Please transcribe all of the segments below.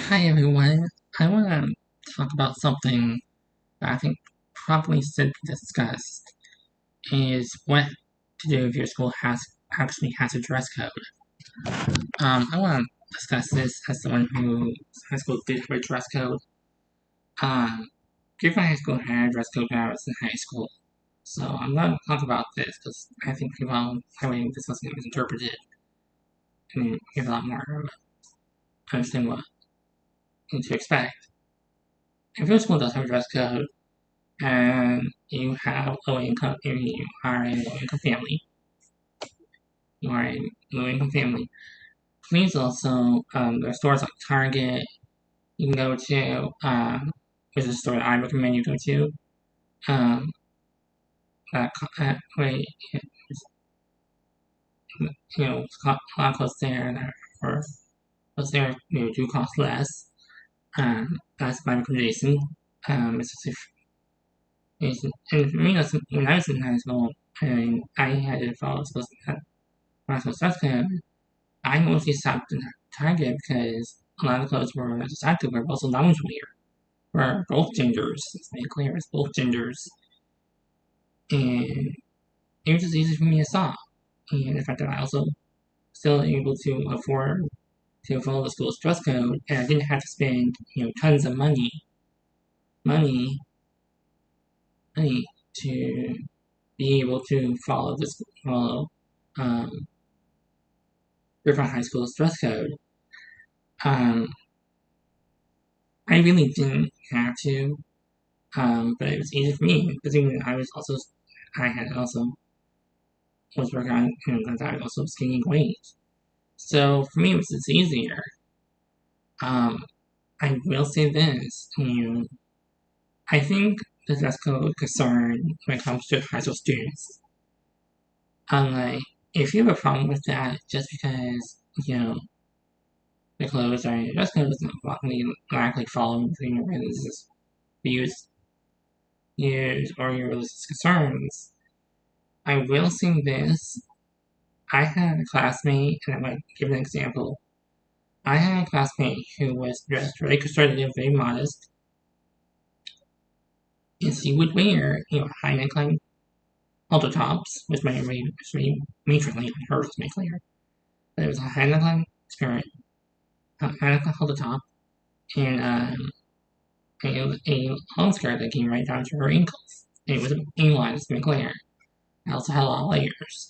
Hi everyone. I want to talk about something that I think probably should be discussed is what to do if your school actually has a dress code. I want to discuss this as someone whose high school did have a dress code. Um, Griffin High School had a dress code when I was in high school, so I'm going to talk about this because I think people probably this wasn't misinterpreted and give a lot more understand what to expect. If your school does have a dress code, and you have low income, if you are a low income family, please also, there are stores like Target, you can go to, which is a store that I recommend you go to, um, wait, it's a lot close there, that for close there, do cost less, that's my recommendation, it's just and for me, that's, when I was in high school, and I had to follow schools, when I was dress code, I mostly stopped in Target because a lot of clothes were decided were also loungewear for both genders. Let's make it clear, it's both genders, and it was just easy for me to shop. And the fact that I also still able to afford to follow the school's dress code, and I didn't have to spend tons of money, money to be able to follow different high school's dress code. Um, I really didn't have to. But it was easy for me because even I had also was working on, because I was also gaining weight. So for me, it was just easier. Um, I will say this, I think the dress code concern when it comes to high school students. Like, if you have a problem with that, just because the clothes are in your dress code is not likely following your religious views, or your religious concerns, I will say this. I had a classmate, and I might give an example. I had a classmate who was dressed very conservative, very modest, and she would wear, high neckline halter tops, which my matronly on hers to make clear. But it was a high neckline skirt, a high neckline halter top, and it was a long skirt that came right down to her ankles. It was A-line to make clear. It also had a lot of layers,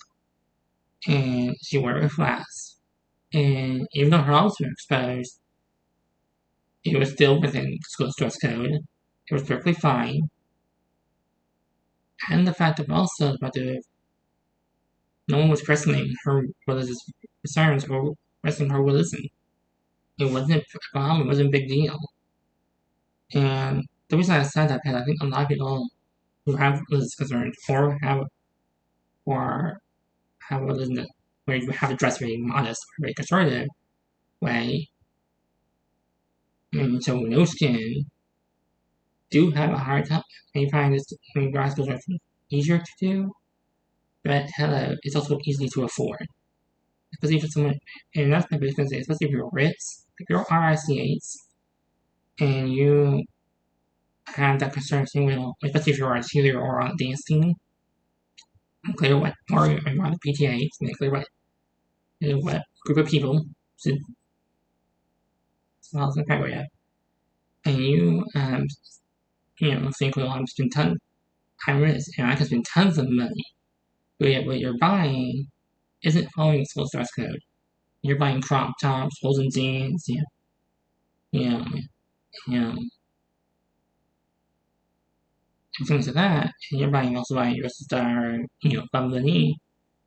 and she wore it with flats. And even though her arms were exposed, it was still within the school's dress code. It was perfectly fine. And the fact of also about the no one was questioning her religious concerns or questioning her religion. It wasn't a problem, it wasn't a big deal. And the reason I said that is I think a lot of people who have religious concerns or have religion where you have to dress very modest or very conservative way, and so no skin do have a hard time. They find this grass are easier to do, but hello, it's also easy to afford. Especially for someone, and that's my biggest thing, especially if you're rich, if you're RICH, and you have that concern, especially if you're on a cheerleader or on a dance team, clear what, or you're on the PTA, make clear what group of people should follow the criteria, and think, well, I'm rich, and I can spend tons of money, but yet what you're buying isn't following school dress code. You're buying crop tops, holes and jeans, you know, you know, and things like that. And you're also buying dresses that are, above the knee.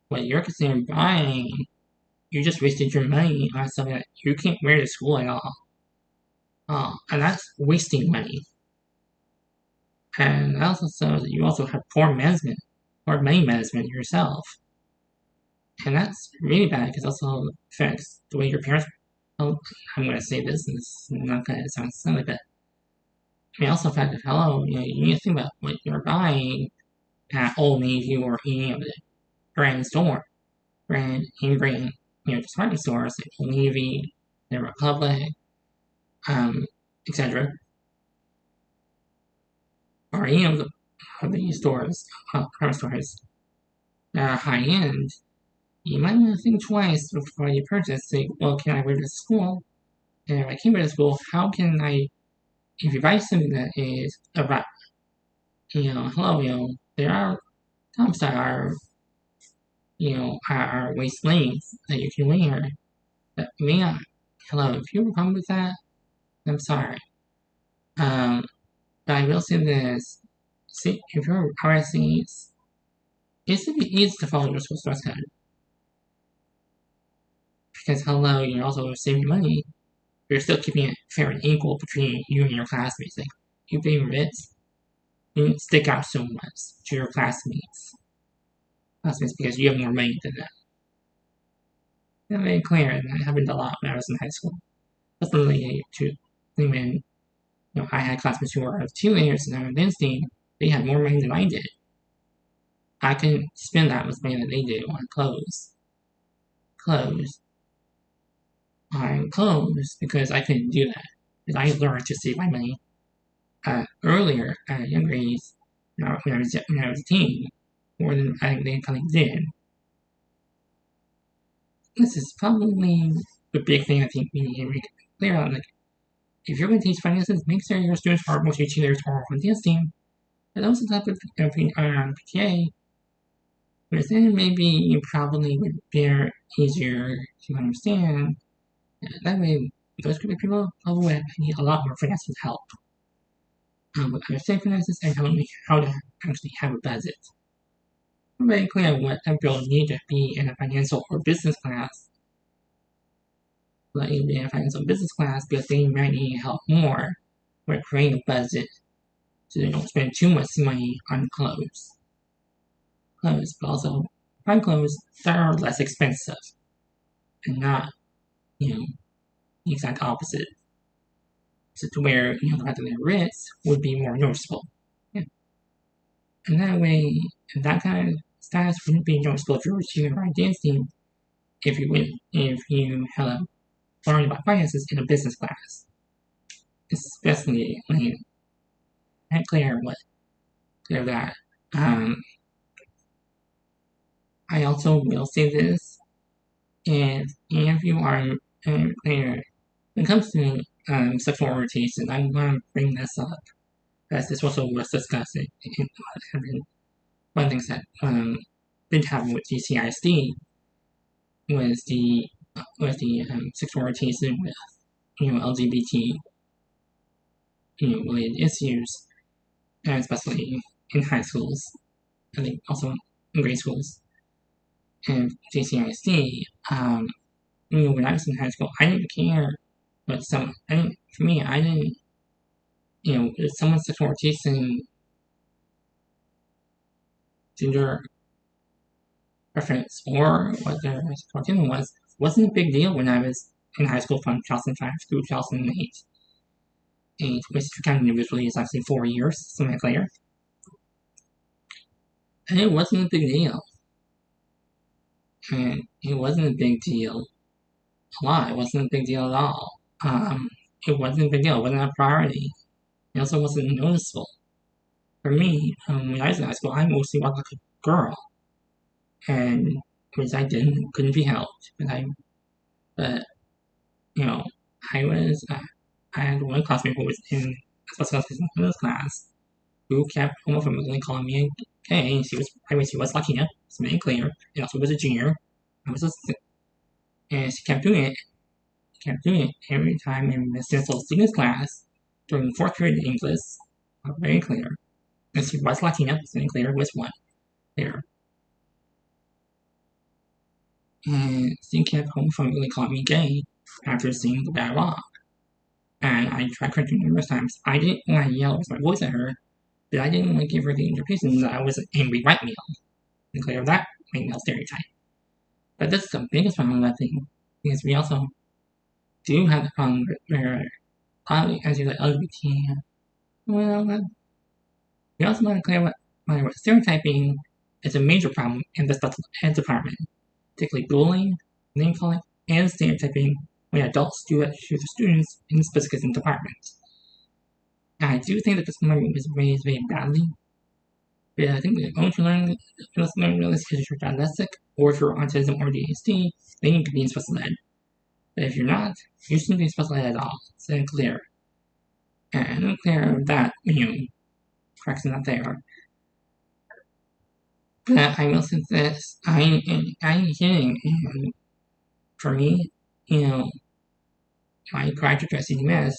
What you're considering buying, you just wasted your money on something that you can't wear to school at all. And that's wasting money. And also shows that you also have poor money management yourself. And that's really bad because it also affects the way your parents. Oh, I'm going to say this, and it's not going to sound silly, but it also affects hello. You need to think about what you're buying at Old Navy or any of the brand department stores like Old Navy, the Republic, etc. Or the stores, car stores that are high end, you might want to think twice before you purchase. Say, well, can I wear this to school? And if I can't wear this to school, how can I? If you buy something that is about, hello, there are tops that are, are waist length that you can wear. That may not. Hello, if you have a problem with that, I'm sorry. But I will say this: see, if you're RSCs, it's easy to follow your school dress code because hello, you're also saving money. But you're still keeping it fair and equal between you and your classmates. Like you being rich, you didn't stick out so much to your classmates because you have more money than them. That made it clear, and that happened a lot when I was in high school. Especially to when I had classmates who were 2 years and I was dancing, they had more money than I did. I couldn't spend that much money that they did on clothes, because I couldn't do that. Because I learned to save my money earlier at a younger age, when I was a teen, more than I think they kind of did. This is probably the big thing I think we need to make clear on. Like, if you're going to teach finances, make sure your students are mostly cheerleaders or on dance team. And also type of PTA, but then maybe you probably would be easier to understand. That way, those group of people probably need a lot more financial help with understanding finances and how to actually have a budget. I'm very clear what everyone need to be in a financial or business class. But you'll be in a financial business class because they might need help more with creating a budget so they don't spend too much money on clothes, but also find clothes that are less expensive and not, the exact opposite. So to where, the fact that they're rich would be more noticeable. Yeah. And that way, that kind of status wouldn't be noticeable if you were achieving right dancing if you had learned about finances in a business class. Especially when I clear that. I also will say this, and if you are clear, when it comes to sexual orientation, I'm going to bring this up, as this also was discussed in one of the things that did happen with GCISD was the sexual orientation with LGBT related issues, and especially in high schools, I think also in grade schools. And GCISD, when I was in high school, I didn't care, but for me, I didn't, if someone's sexual orientation, gender preference, or what their sexual orientation wasn't a big deal when I was in high school from 2005 to 2008. Which kind of individually is actually 4 years, something like later. And it wasn't a big deal. And it wasn't a big deal a lot. It wasn't a big deal at all. It wasn't a big deal. It wasn't a priority. It also wasn't noticeable. For me, when I was in high school, I mostly walked like a girl. And which I couldn't be helped. But I had one classmate who was in a special education class who kept homophobically calling me gay, and she was Latina, to make it clear, and also was a junior. And she kept doing it every time in the social studies class during 4th period English. Very clear. And she was Latina, to make it clear, was one there. And she kept homophobically calling me gay after seeing the bad rock. And I tried correcting numerous times. I didn't want to yell with my voice at her, but I didn't want to give her the interpretation that I was an angry white male. And clear that white male stereotype. But this is the biggest problem with that thing, because we also do have the problem where, as you like LGBT, well, we also want to clear what stereotyping is a major problem in the special ed department, particularly bullying, name calling, and stereotyping when adults do it to the students in specific departments. I do think that this memory was raised very badly. But I think that going to learn real estate if you're dyslexic or if you're autism or ADHD, then you can be in special ed. But if you're not, you shouldn't be in special ed at all. It's unclear. And unclear that, correct's not there. But I will say this, I'm kidding, and for me, my graduate at CDMS,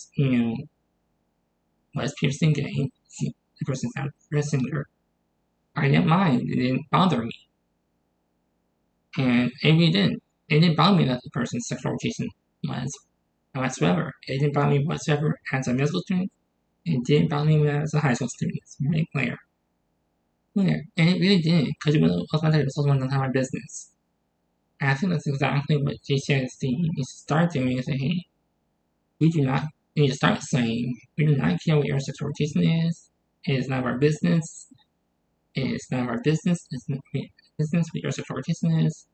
was previously gay, the person's out singer. I didn't mind, it didn't bother me. And it really didn't. It didn't bother me that the person's sexual orientation was whatsoever. It didn't bother me whatsoever as a middle school student. It didn't bother me as a high school student. It's really clear. And it really didn't, because it was also none of my business. And I think that's exactly what GCISD needs to start doing is say, hey, we do not need to start saying, we do not care what your sexual orientation is. It is none of our business. It is none of our business. It's not business what your sexual orientation is.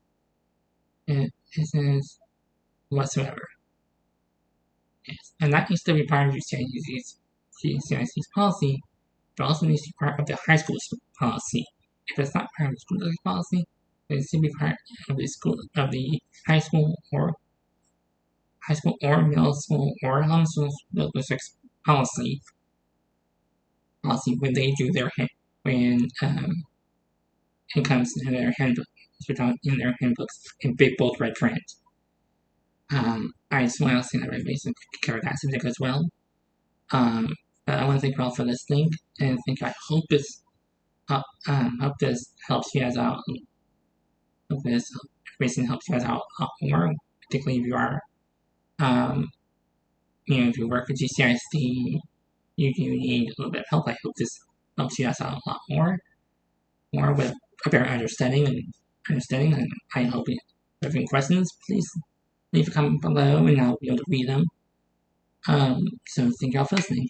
It isn't whatsoever. Yes. And that needs to be part of GCISD's policy, but also needs to be part of the high school policy. If it's not part of the school policy, it needs to be part of the high school or middle school or elementary school district's policy when they do their when it comes in their handbook, in their handbooks in big bold red print. I just want to say that everybody's going to cover that subject as well. But I want to thank you all for listening, and I hope this helps you guys out. Hope this information helps you guys out a lot more, particularly if you are, if you work at GCISD, you do need a little bit of help. I hope this helps you guys out a lot more with a better understanding. And I hope if you have any questions, please leave a comment below, and I'll be able to read them. So thank you all for listening.